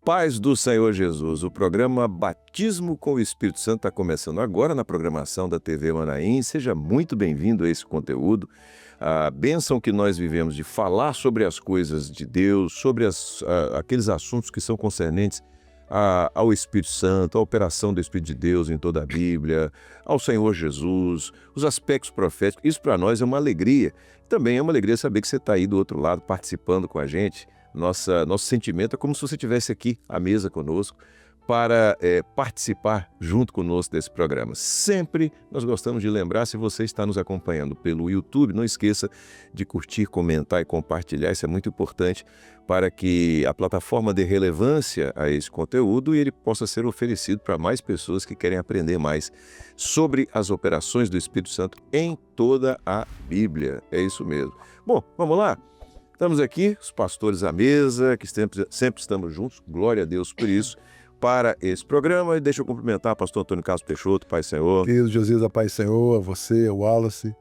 Paz do Senhor Jesus, o programa Batismo com o Espírito Santo está começando agora na programação da TV Manaim. Seja muito bem-vindo a esse conteúdo. A bênção que nós vivemos de falar sobre as coisas de Deus, sobre aqueles assuntos que são concernentes ao Espírito Santo, à operação do Espírito de Deus em toda a Bíblia, ao Senhor Jesus, os aspectos proféticos. Isso para nós é uma alegria. Também é uma alegria saber que você está aí do outro lado participando com a gente. Nosso sentimento é como se você estivesse aqui à mesa conosco para participar junto conosco desse programa. Sempre nós gostamos de lembrar, se você está nos acompanhando pelo YouTube, não esqueça de curtir, comentar e compartilhar, isso é muito importante para que a plataforma dê relevância a esse conteúdo e ele possa ser oferecido para mais pessoas que querem aprender mais sobre as operações do Espírito Santo em toda a Bíblia. É isso mesmo. Bom, vamos lá? Estamos aqui, os pastores à mesa, que sempre estamos juntos, glória a Deus por isso, para esse programa. E deixa eu cumprimentar o pastor Antônio Carlos Peixoto, Pai Senhor. Querido Josias, a Pai Senhor, a você, ao Wallace,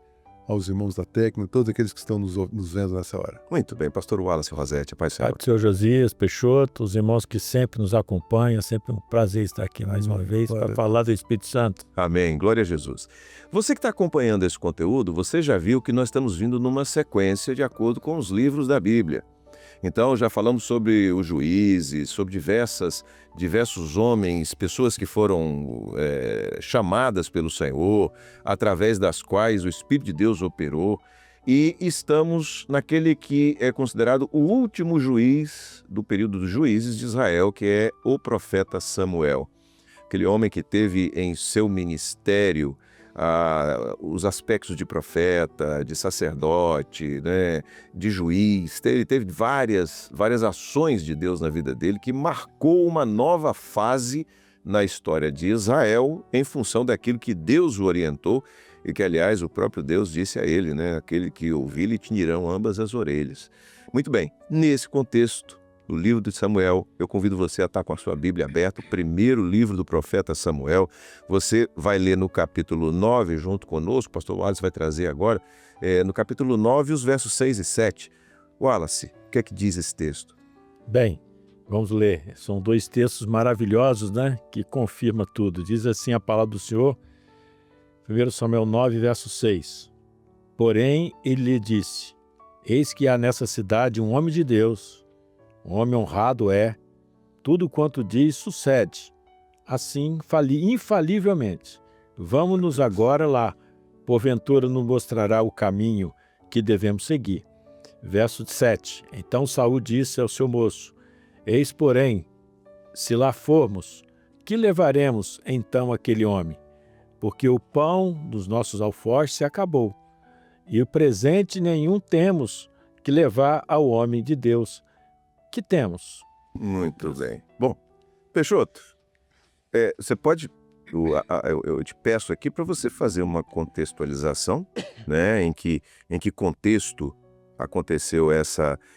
aos irmãos da técnica, todos aqueles que estão nos vendo nessa hora. Muito bem, pastor Wallace Rosete, Pai Senhor. Pai do Senhor Josias, Peixoto, os irmãos que sempre nos acompanham, sempre um prazer estar aqui mais uma vez para falar do Espírito Santo. Amém, glória a Jesus. Você que está acompanhando esse conteúdo, você já viu que nós estamos vindo numa sequência de acordo com os livros da Bíblia. Então, já falamos sobre os juízes, sobre diversos homens, pessoas que foram chamadas pelo Senhor, através das quais o Espírito de Deus operou. E estamos naquele que é considerado o último juiz do período dos juízes de Israel, que é o profeta Samuel. Aquele homem que teve em seu ministério os aspectos de profeta, de sacerdote, né, de juiz. Ele teve várias ações de Deus na vida dele que marcou uma nova fase na história de Israel em função daquilo que Deus o orientou e que, aliás, o próprio Deus disse a ele, né, aquele que ouvir lhe tinirão ambas as orelhas. Muito bem, nesse contexto, o livro de Samuel, eu convido você a estar com a sua Bíblia aberta, o primeiro livro do profeta Samuel. Você vai ler no capítulo 9 junto conosco, o pastor Wallace vai trazer agora, no capítulo 9, os versos 6 e 7. Wallace, o que é que diz esse texto? Bem, vamos ler. São dois textos maravilhosos, né, que confirma tudo. Diz assim a palavra do Senhor, 1 Samuel 9, verso 6. Porém, ele lhe disse, eis que há nessa cidade um homem de Deus, um homem honrado é, tudo quanto diz sucede, assim infalivelmente. Vamos-nos agora lá, porventura nos mostrará o caminho que devemos seguir. Verso 7. Então Saul disse ao seu moço, eis porém, se lá formos, que levaremos então aquele homem? Porque o pão dos nossos alforjes se acabou, e o presente nenhum temos que levar ao homem de Deus. Que temos? Muito bem. Bom, Peixoto, você pode, eu te peço aqui para você fazer uma contextualização, né, em que contexto aconteceu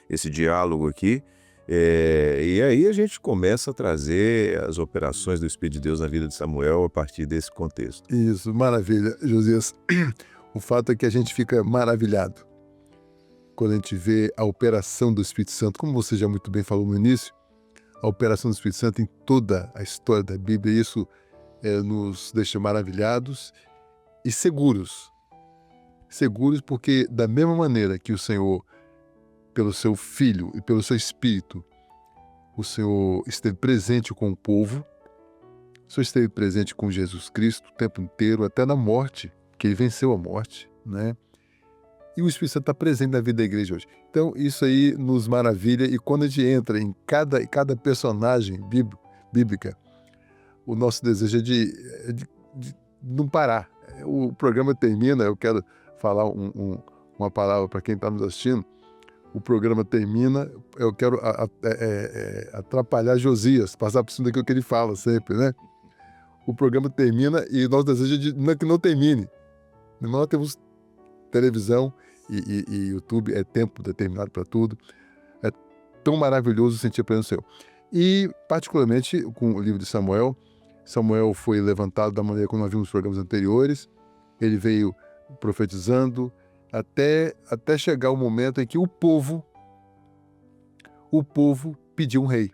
esse diálogo aqui, e aí a gente começa a trazer as operações do Espírito de Deus na vida de Samuel a partir desse contexto. Isso, maravilha, Josias. O fato é que a gente fica maravilhado quando a gente vê a operação do Espírito Santo, como você já muito bem falou no início, a operação do Espírito Santo em toda a história da Bíblia, isso nos deixa maravilhados e seguros. Seguros porque, da mesma maneira que o Senhor, pelo seu Filho e pelo seu Espírito, o Senhor esteve presente com o povo, o Senhor esteve presente com Jesus Cristo o tempo inteiro, até na morte, que ele venceu a morte, né? E o Espírito Santo está presente na vida da igreja hoje. Então, isso aí nos maravilha. E quando a gente entra em cada personagem bíblica, o nosso desejo é de não parar. O programa termina, eu quero falar uma palavra para quem está nos assistindo. O programa termina, eu quero atrapalhar Josias, passar por cima daquilo que ele fala sempre, né? O programa termina e o nosso desejo é que não termine. Nós temos televisão e YouTube, é tempo determinado para tudo. É tão maravilhoso sentir a presença do Senhor. E, particularmente, com o livro de Samuel foi levantado da maneira como nós vimos nos programas anteriores. Ele veio profetizando até chegar o momento em que o povo pediu um rei.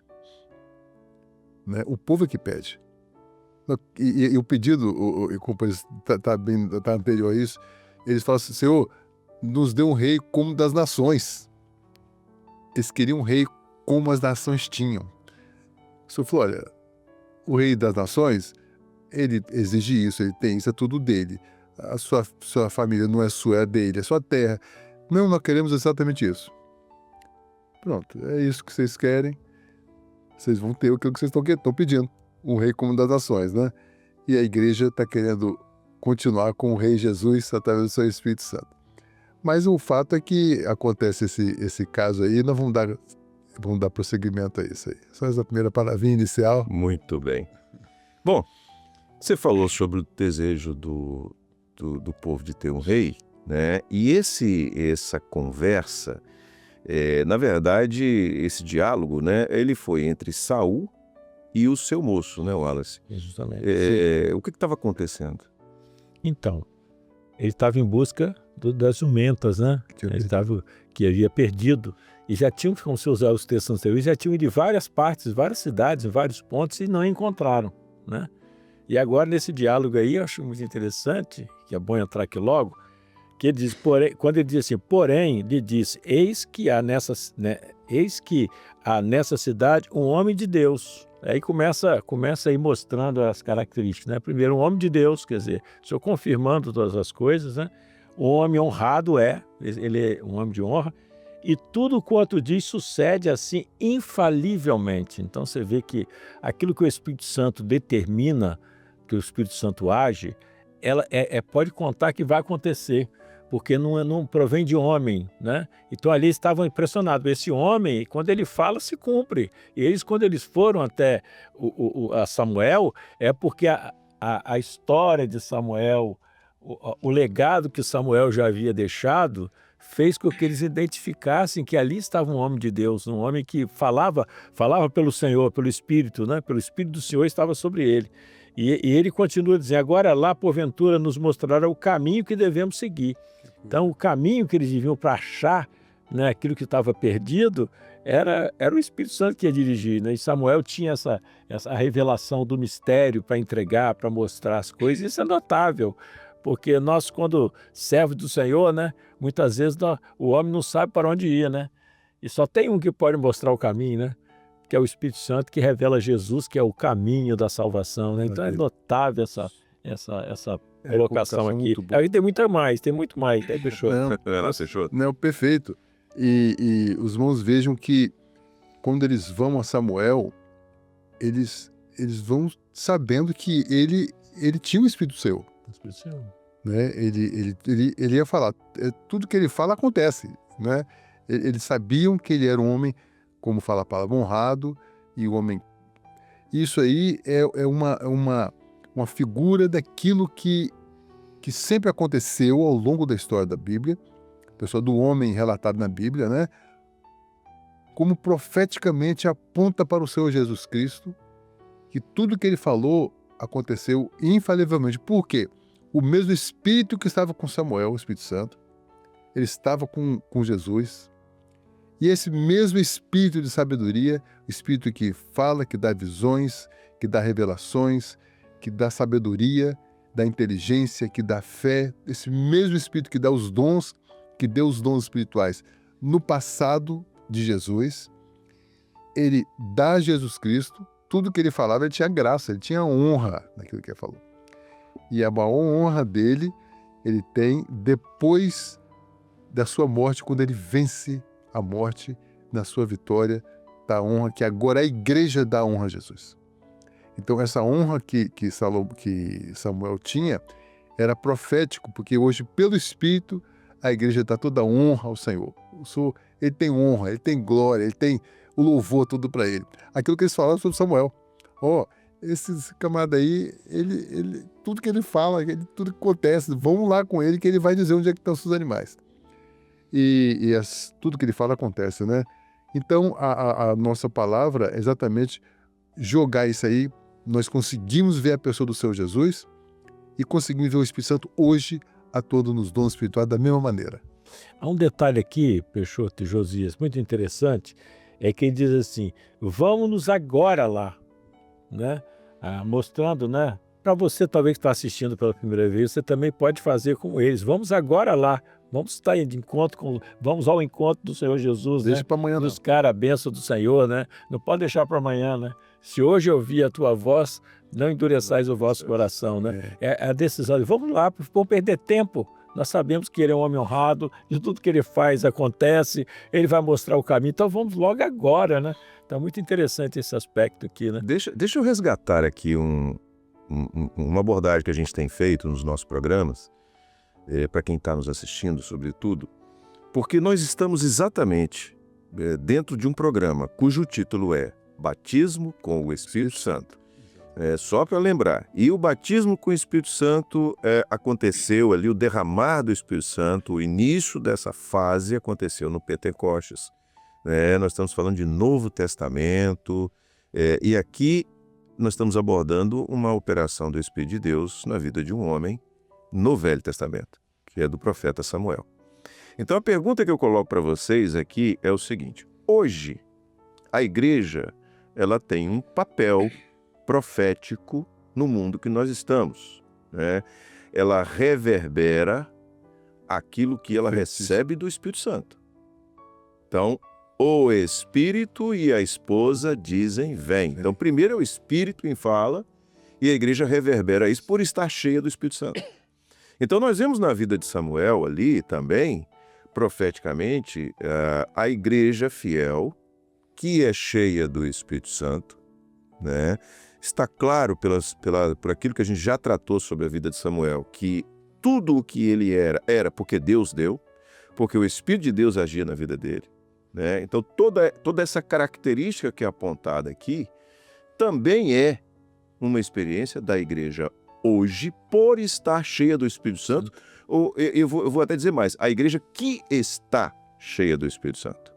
né? O povo é que pede. E o pedido, como está anterior a isso, eles falam assim: Senhor, nos dê um rei como das nações. Eles queriam um rei como as nações tinham. O Senhor falou: olha, o rei das nações, ele exige isso, ele tem isso, é tudo dele. A sua família não é sua, é dele, é sua terra. Não, nós queremos exatamente isso. Pronto, é isso que vocês querem. Vocês vão ter aquilo que vocês estão pedindo. Um rei como das nações, né? E a igreja está querendo continuar com o rei Jesus através do seu Espírito Santo. Mas o fato é que acontece esse caso aí, nós vamos dar prosseguimento a isso aí. Só essa primeira palavrinha inicial. Muito bem. Bom, você falou sobre o desejo do povo de ter um rei, né? E essa conversa, na verdade, esse diálogo, né? Ele foi entre Saul e o seu moço, né, Wallace? Justamente. O que estava acontecendo? Então, ele estava em busca das jumentas, né? Que havia perdido. E já tinham, como se usar os textos anteriores, já tinham ido de várias partes, várias cidades, em vários pontos e não encontraram, né? E agora, nesse diálogo aí, eu acho muito interessante, que é bom entrar aqui logo, que ele diz, porém, quando ele diz assim, porém, ele diz, eis que há nessa cidade um homem de Deus. Aí começa a ir mostrando as características, né? Primeiro, um homem de Deus, quer dizer, o Senhor confirmando todas as coisas, né? Um homem honrado ele é um homem de honra, e tudo quanto diz sucede assim infalivelmente. Então você vê que aquilo que o Espírito Santo determina, que o Espírito Santo age, ela pode contar que vai acontecer, porque não provém de homem, né? Então ali estavam impressionados. Esse homem, quando ele fala, se cumpre. E eles, quando eles foram até a Samuel, é porque a história de Samuel, o legado que Samuel já havia deixado, fez com que eles identificassem que ali estava um homem de Deus, um homem que falava pelo Senhor, pelo Espírito, né? Pelo Espírito do Senhor estava sobre ele. E ele continua dizendo, agora lá, porventura, nos mostrará o caminho que devemos seguir. Então, o caminho que eles deviam para achar, né, aquilo que estava perdido, era o Espírito Santo que ia dirigir, né? E Samuel tinha essa revelação do mistério para entregar, para mostrar as coisas. Isso é notável, porque nós, quando servos do Senhor, né, muitas vezes o homem não sabe para onde ir, né? E só tem um que pode mostrar o caminho, né? Que é o Espírito Santo, que revela Jesus, que é o caminho da salvação, né? Então é notável essa colocação aqui. Aí tem muito mais. Aí, fechou. Não, perfeito. E os irmãos vejam que quando eles vão a Samuel, eles vão sabendo que ele tinha o Espírito Seu. Né? Ele ia falar, tudo que ele fala acontece, né? Eles sabiam que ele era um homem, como fala a palavra, honrado, e o homem... Isso aí é uma figura daquilo que sempre aconteceu ao longo da história da Bíblia, a pessoa do homem relatado na Bíblia, né? Como profeticamente aponta para o Senhor Jesus Cristo, que tudo que ele falou aconteceu infalivelmente. Por quê? O mesmo Espírito que estava com Samuel, o Espírito Santo, ele estava com Jesus. E esse mesmo Espírito de sabedoria, o Espírito que fala, que dá visões, que dá revelações, que dá sabedoria, dá inteligência, que dá fé, esse mesmo Espírito que dá os dons, que deu os dons espirituais no passado de Jesus, ele dá a Jesus Cristo, tudo que ele falava, ele tinha graça, ele tinha honra naquilo que ele falou. E a maior honra dele, ele tem depois da sua morte, quando ele vence a morte, na sua vitória, da honra, que agora a igreja dá honra a Jesus. Então essa honra que Samuel tinha era profético, porque hoje, pelo Espírito, a igreja dá toda a honra ao Senhor. O Senhor, ele tem honra, ele tem glória, ele tem o louvor todo para ele. Aquilo que eles falaram sobre Samuel. Esse camarada aí, ele, tudo que ele fala, tudo que acontece, vamos lá com ele que ele vai dizer onde é que estão os seus animais. Tudo que ele fala acontece, né? Então, a nossa palavra é exatamente jogar isso aí. Nós conseguimos ver a pessoa do Senhor Jesus e conseguimos ver o Espírito Santo hoje atuando nos dons espirituais da mesma maneira. Há um detalhe aqui, Peixoto e Josias, muito interessante, é que ele diz assim, vamos-nos agora lá. né? Mostrando, né? Para você talvez que está assistindo pela primeira vez, você também pode fazer como eles. Vamos agora lá, vamos estar de encontro vamos ao encontro do Senhor Jesus, Deixa né? para amanhã, não. Buscar a bênção do Senhor, né? Não pode deixar para amanhã, né? Se hoje ouvir a tua voz, não endureçais o vosso coração, né? É a decisão. Vamos lá, vamos perder tempo. Nós sabemos que ele é um homem honrado, de tudo que ele faz acontece, ele vai mostrar o caminho, então vamos logo agora, né? Então, muito interessante esse aspecto aqui, né? Deixa eu resgatar aqui uma abordagem que a gente tem feito nos nossos programas, para quem está nos assistindo, sobretudo, porque nós estamos exatamente dentro de um programa cujo título é Batismo com o Espírito Santo. Só para lembrar, e o batismo com o Espírito Santo aconteceu ali, o derramar do Espírito Santo, o início dessa fase aconteceu no Pentecostes. Nós estamos falando de Novo Testamento, e aqui nós estamos abordando uma operação do Espírito de Deus na vida de um homem no Velho Testamento, que é do profeta Samuel. Então a pergunta que eu coloco para vocês aqui é o seguinte: hoje a igreja ela tem um papel profético no mundo que nós estamos, né? Ela reverbera aquilo que ela recebe do Espírito Santo. Então, o Espírito e a esposa dizem, vem. Então, primeiro é o Espírito quem fala e a igreja reverbera isso por estar cheia do Espírito Santo. Então, nós vemos na vida de Samuel ali também, profeticamente, a igreja fiel, que é cheia do Espírito Santo, né? Está claro por aquilo que a gente já tratou sobre a vida de Samuel, que tudo o que ele era porque Deus deu, porque o Espírito de Deus agia na vida dele, né? Então toda essa característica que é apontada aqui também é uma experiência da igreja hoje por estar cheia do Espírito Santo, ou eu vou até dizer mais, a igreja que está cheia do Espírito Santo.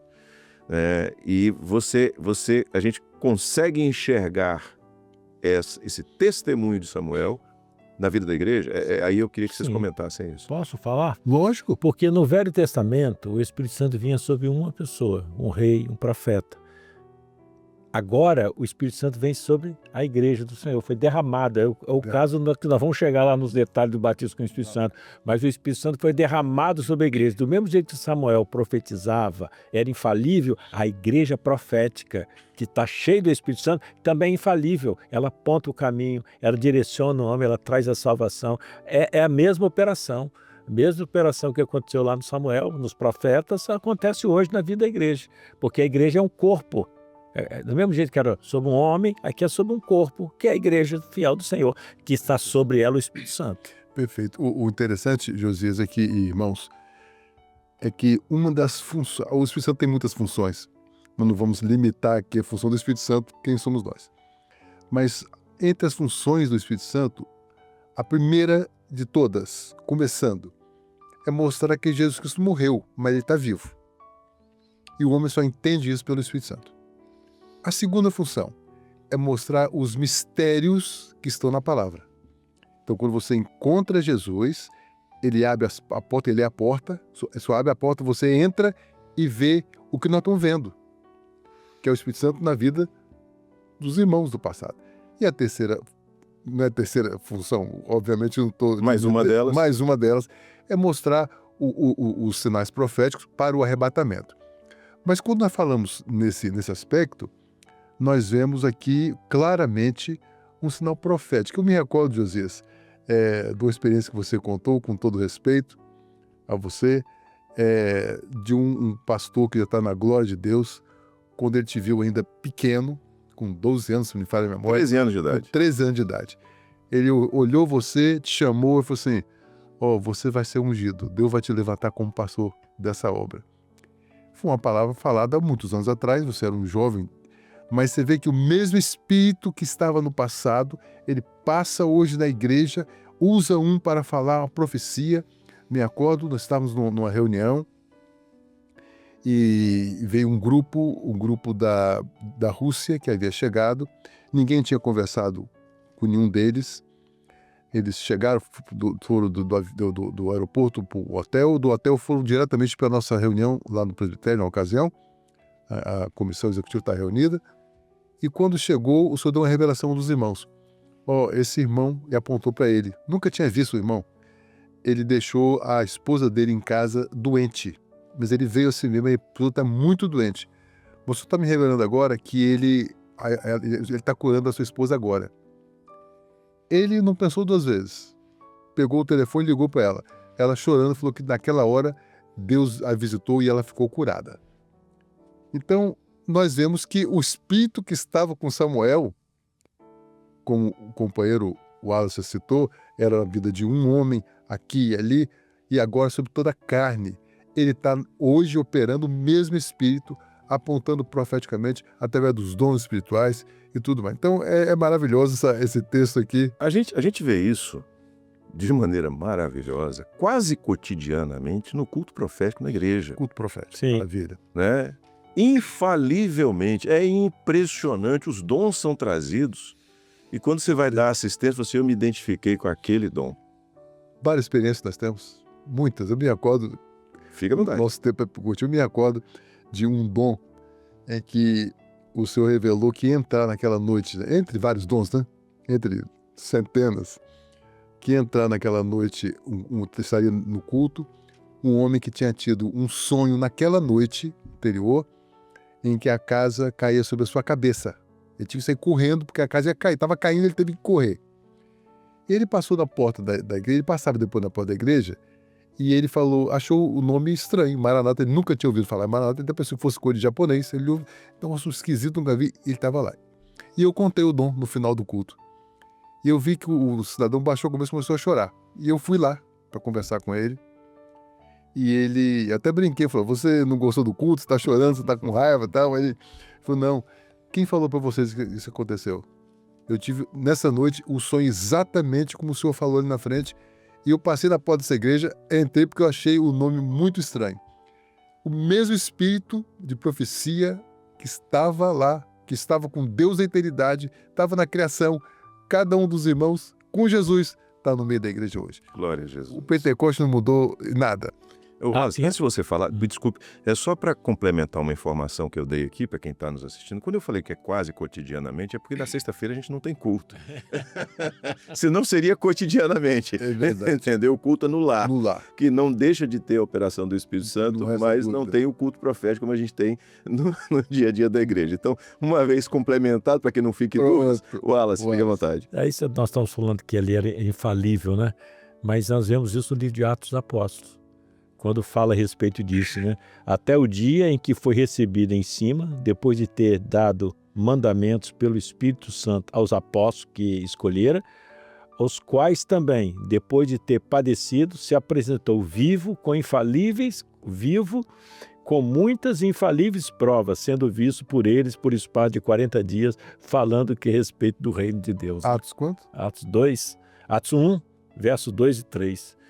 E a gente consegue enxergar esse testemunho de Samuel na vida da igreja. Aí eu queria que vocês comentassem isso. Posso falar? Lógico. Porque no Velho Testamento o Espírito Santo vinha sobre uma pessoa, um rei, um profeta. Agora o Espírito Santo vem sobre a igreja do Senhor, foi derramado. É o caso que nós vamos chegar lá nos detalhes do batismo com o Espírito Santo, mas o Espírito Santo foi derramado sobre a igreja. Do mesmo jeito que Samuel profetizava, era infalível, a igreja profética, que está cheia do Espírito Santo, também é infalível. Ela aponta o caminho, ela direciona o homem, ela traz a salvação. É a mesma operação. A mesma operação que aconteceu lá no Samuel, nos profetas, acontece hoje na vida da igreja, porque a igreja é um corpo. Do mesmo jeito que era sobre um homem, aqui é sobre um corpo, que é a igreja fiel do Senhor, que está sobre ela o Espírito Santo. Perfeito. O interessante, Josias, aqui, irmãos, é que uma das funções... O Espírito Santo tem muitas funções. Nós não vamos limitar aqui a função do Espírito Santo, quem somos nós. Mas entre as funções do Espírito Santo, a primeira de todas, começando, é mostrar que Jesus Cristo morreu, mas ele está vivo. E o homem só entende isso pelo Espírito Santo. A segunda função é mostrar os mistérios que estão na palavra. Então, quando você encontra Jesus, ele abre a porta, ele é a porta, só abre a porta, você entra e vê o que nós estamos vendo, que é o Espírito Santo na vida dos irmãos do passado. E a terceira, não é a terceira função, obviamente não estou... Mais uma delas é mostrar os sinais proféticos para o arrebatamento. Mas quando nós falamos nesse aspecto, nós vemos aqui claramente um sinal profético. Eu me recordo, Josias, de uma experiência que você contou, com todo respeito a você, de um pastor que já está na glória de Deus, quando ele te viu ainda pequeno, com 12 anos, se me falha a memória. 13 anos de idade. Com 13 anos de idade. Ele olhou você, te chamou e falou assim, você vai ser ungido, Deus vai te levantar como pastor dessa obra. Foi uma palavra falada há muitos anos atrás, você era um jovem, mas você vê que o mesmo Espírito que estava no passado, ele passa hoje na igreja, usa um para falar uma profecia. Me acordo, nós estávamos numa reunião e veio um grupo da Rússia que havia chegado. Ninguém tinha conversado com nenhum deles. Eles chegaram, foram do aeroporto para o hotel, do hotel foram diretamente para a nossa reunião lá no presbitério, na ocasião. A comissão executiva está reunida. E quando chegou, o Senhor deu uma revelação a um dos irmãos. Esse irmão, e apontou para ele, nunca tinha visto o irmão. Ele deixou a esposa dele em casa doente, mas ele veio assim mesmo, e a esposa está muito doente. Você está me revelando agora que ele está curando a sua esposa agora. Ele não pensou duas vezes. Pegou o telefone e ligou para ela. Ela chorando falou que naquela hora Deus a visitou e ela ficou curada. Então, nós vemos que o espírito que estava com Samuel, como o companheiro Wallace citou, era a vida de um homem aqui e ali, e agora sobre toda a carne. Ele está hoje operando o mesmo espírito, apontando profeticamente através dos dons espirituais e tudo mais. Então é maravilhoso esse texto aqui. A gente vê isso de maneira maravilhosa, quase cotidianamente, no culto profético na igreja. Culto profético, Sim. maravilha. Né? Infalivelmente, é impressionante, os dons são trazidos e quando você vai dar assistência, eu me identifiquei com aquele dom. Várias experiências nós temos, muitas. Eu me acordo, Fica à vontade. nosso tempo é curto, eu me acordo de um dom em que o Senhor revelou que ia entrar naquela noite, entre vários dons, né? Entre centenas, que ia entrar naquela noite, estaria no culto, um homem que tinha tido um sonho naquela noite anterior, em que a casa caía sobre a sua cabeça. Ele tinha que sair correndo, porque a casa ia cair, estava caindo, ele teve que correr. Ele passou na porta da igreja, ele passava depois na porta da igreja, e ele falou, achou o nome estranho, Maranata, ele nunca tinha ouvido falar Maranata, ele pensou que fosse cor de japonês, ele ouviu, então achou esquisito, nunca vi, ele estava lá. E eu contei o dom no final do culto. E eu vi que o cidadão baixou a cabeça e começou a chorar. E eu fui lá para conversar com ele. E ele, até brinquei, falou, você não gostou do culto, você está chorando, você está com raiva e tal? Ele falou, não, quem falou para vocês que isso aconteceu? Eu tive, nessa noite, o sonho exatamente como o senhor falou ali na frente, e eu passei na porta dessa igreja, entrei porque eu achei o nome muito estranho. O mesmo espírito de profecia que estava lá, que estava com Deus da eternidade, estava na criação, cada um dos irmãos, com Jesus, está no meio da igreja hoje. Glória a Jesus. O Pentecoste não mudou nada. Antes de você falar, me desculpe, é só para complementar uma informação que eu dei aqui para quem está nos assistindo. Quando eu falei que é quase cotidianamente, é porque na sexta-feira a gente não tem culto. Senão seria cotidianamente. É verdade. Entendeu? O culto é no lar, No lar. que não deixa de ter a operação do Espírito Santo, Não resta mas dúvida. não tem o culto profético como a gente tem no dia a dia da igreja. Então, uma vez complementado, para que não fique dúvidas, Wallace, fique à vontade. Aí nós estamos falando que ele era infalível, né? Mas nós vemos isso no livro de Atos dos Apóstolos, quando fala a respeito disso, né? Até o dia em que foi recebido em cima, depois de ter dado mandamentos pelo Espírito Santo aos apóstolos que escolhera, os quais também, depois de ter padecido, se apresentou vivo, com muitas infalíveis provas, sendo visto por eles por espaço de 40 dias, falando que a respeito do reino de Deus. Atos quanto? Atos 1, versos 2 e 3.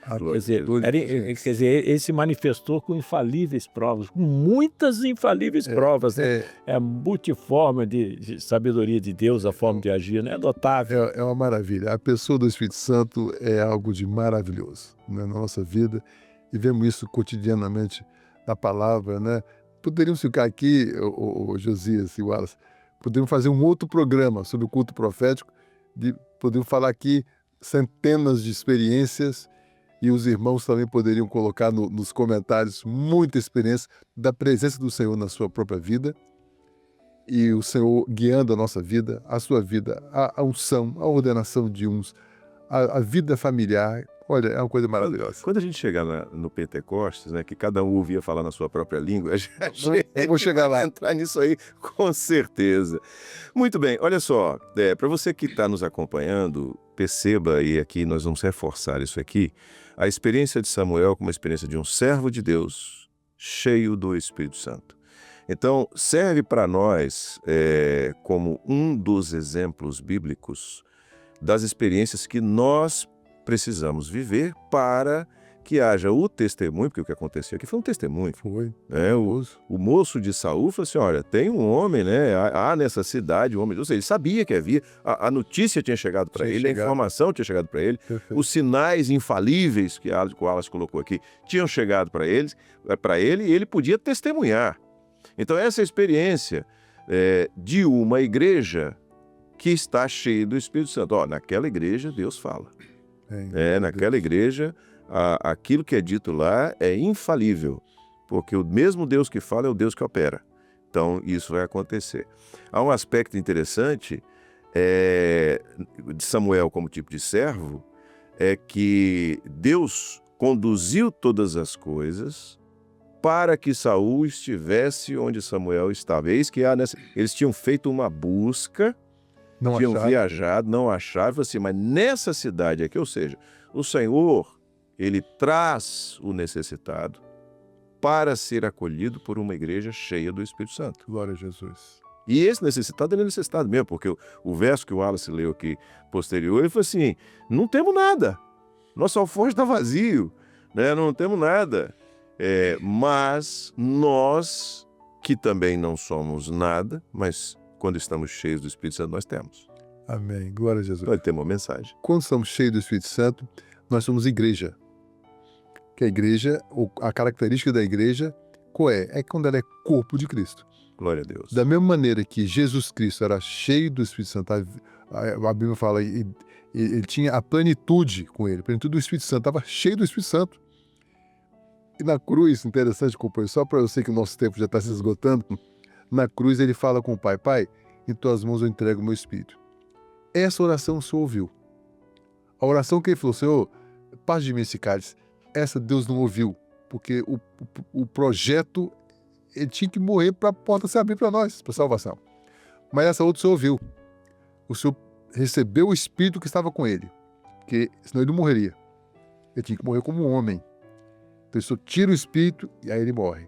Quer dizer, ele se manifestou com infalíveis provas, com muitas infalíveis provas. Né? É a multiforme de sabedoria de Deus, a forma de agir, né? É notável. É uma maravilha. A pessoa do Espírito Santo é algo de maravilhoso, né, na nossa vida, e vemos isso cotidianamente na palavra, né? Poderíamos ficar aqui, o Josias e o Wallace, poderíamos fazer um outro programa sobre o culto profético, poderíamos falar aqui centenas de experiências, e os irmãos também poderiam colocar nos comentários muita experiência da presença do Senhor na sua própria vida, e o Senhor guiando a nossa vida, a sua vida, a unção, a ordenação de uns, a vida familiar. Olha, é uma coisa maravilhosa. Quando a gente chegar no Pentecostes, né, que cada um ouvia falar na sua própria língua, Eu vou chegar lá. Entrar nisso aí, com certeza. Muito bem, olha só, para você que está nos acompanhando, perceba, e aqui nós vamos reforçar isso aqui, a experiência de Samuel como a experiência de um servo de Deus, cheio do Espírito Santo. Então, serve para nós como um dos exemplos bíblicos das experiências que nós precisamos viver para que haja o testemunho, porque o que aconteceu aqui foi um testemunho. Foi. O moço de Saul falou assim, olha, tem um homem, né? Há nessa cidade um homem, ou seja, ele sabia que havia, a notícia tinha chegado para ele, a informação tinha chegado para ele, os sinais infalíveis que o Wallace colocou aqui tinham chegado para ele, e ele podia testemunhar. Então essa experiência de uma igreja que está cheia do Espírito Santo. Ó, naquela igreja Deus fala. Naquela igreja, aquilo que é dito lá é infalível, porque o mesmo Deus que fala é o Deus que opera. Então, isso vai acontecer. Há um aspecto interessante de Samuel como tipo de servo, é que Deus conduziu todas as coisas para que Saul estivesse onde Samuel estava. Eis que eles tinham feito uma busca, tinham viajado, não acharam, assim, mas nessa cidade aqui, ou seja, o Senhor, ele traz o necessitado para ser acolhido por uma igreja cheia do Espírito Santo. Glória a Jesus. E esse necessitado, ele é necessitado mesmo, porque o verso que o Wallace leu aqui posterior, ele falou assim, não temos nada, nosso alforje está vazio, né? Não temos nada, mas nós, que também não somos nada, mas quando estamos cheios do Espírito Santo, nós temos. Amém, glória a Jesus. Nós temos uma mensagem. Quando estamos cheios do Espírito Santo, nós somos igreja. Que a igreja, a característica da igreja, qual é? É quando ela é corpo de Cristo. Glória a Deus. Da mesma maneira que Jesus Cristo era cheio do Espírito Santo, a Bíblia fala, ele tinha a plenitude com ele, a plenitude do Espírito Santo, estava cheio do Espírito Santo. E na cruz, interessante, companheiro, só para eu sei que o nosso tempo já está se esgotando, na cruz ele fala com o Pai, Pai, em tuas mãos eu entrego o meu Espírito. Essa oração o Senhor ouviu. A oração que ele falou, Senhor, paz de mim esse cálice, essa Deus não ouviu, porque o projeto, ele tinha que morrer para a porta se abrir para nós, para salvação. Mas essa outra o Senhor ouviu. O Senhor recebeu o Espírito que estava com ele, porque senão ele não morreria. Ele tinha que morrer como um homem. Então o Senhor tira o Espírito e aí ele morre.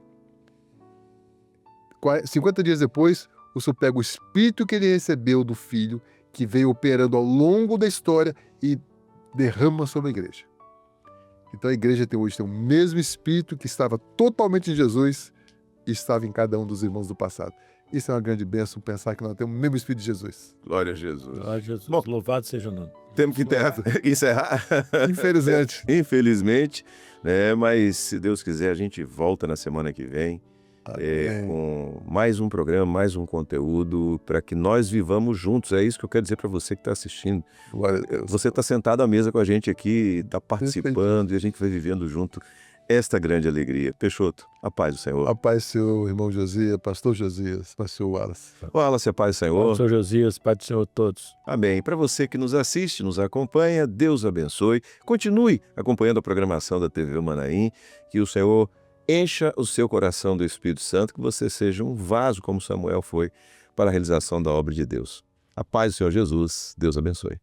50 dias depois, o Senhor pega o Espírito que ele recebeu do Filho, que veio operando ao longo da história e derrama sobre a igreja. Então a igreja hoje tem o mesmo Espírito que estava totalmente em Jesus e estava em cada um dos irmãos do passado. Isso é uma grande bênção, pensar que nós temos o mesmo Espírito de Jesus. Glória a Jesus. Glória a Jesus. Bom, Louvado seja o nome. temos que encerrar. Infelizmente. Infelizmente, né? Mas se Deus quiser, a gente volta na semana que vem com mais um programa, mais um conteúdo para que nós vivamos juntos. É isso que eu quero dizer para você que está assistindo. Você está sentado à mesa com a gente aqui, está participando e a gente vai vivendo junto esta grande alegria. Peixoto, a paz do Senhor. A paz do Senhor, irmão Josias, pastor Josias, pastor Wallace. Wallace, a paz do Senhor. Pastor Josias, paz do Senhor a todos. Amém. Para você que nos assiste, nos acompanha, Deus abençoe. Continue acompanhando a programação da TV Manaim, que o Senhor encha o seu coração do Espírito Santo, que você seja um vaso, como Samuel foi, para a realização da obra de Deus. A paz do Senhor Jesus. Deus abençoe.